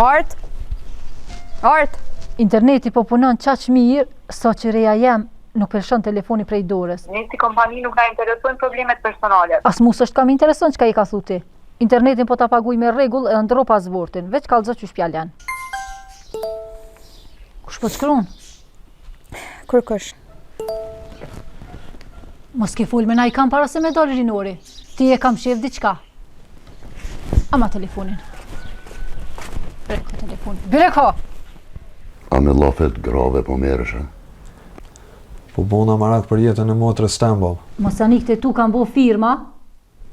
Art, interneti po punon qaq mirë, sa që reja jem nuk pelshon telefoni prej dorës. Ne si kompani nuk na interesojnë problemet personale. As mus është kam intereson çka i ka thu ti. Internetin po ta paguj me rregull edhe ndro pasportin, veç kallëzo qysh pjalen. Kush po shkruan? Kërkosh. Mos ke fol me na i kam para se me dal rinori. Ti e kam shef diçka. Ama telefonin. Breko telefonin. Breko! A me lafet grave po merresh, a? Po bona marak për jetën e motrës Stambol. Mos anikte tu kam bo firma.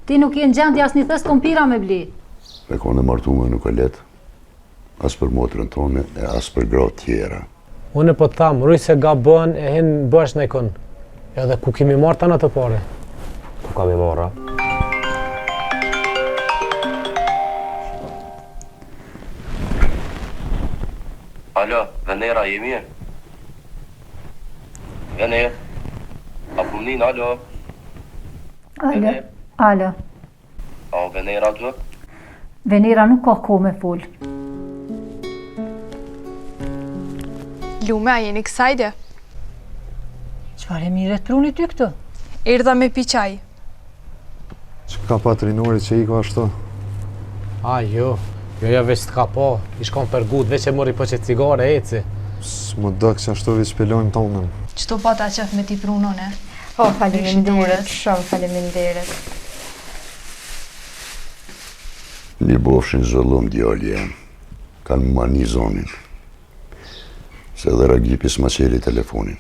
Ti nuk je në gjendje as një thes kompira me bli. Me kone martume nuk e let. As për motrën tonë e as për gratë tjera. Unë po të thamë, rruj se gabon e hin bësh në ikon. Edhe ku kemi marrë tana të pare? Ku kam i marra? Alo, Venera, jemi e? Venera? Apo mnin, alo? Alo. A, Venera të? Venera nuk ka ko me fol. Lume, a jeni kësajde? Qfar e mire të pruni ty këtë? Erdha me pi qaj. Që ka pa trinori që i ka ashtu? A, jo veç të ka po, i shkon për gut, veç e mori po që cigare eci. S'më dëk që ashtu veç pelojnë tonën. Qëto pata qef me ti prunone? O, faleminderit, shumë faleminderit. Një bofshin zëllëm djali jam. Kanë mani zonin. Se dhe Ragipi s'ma qeli telefonin.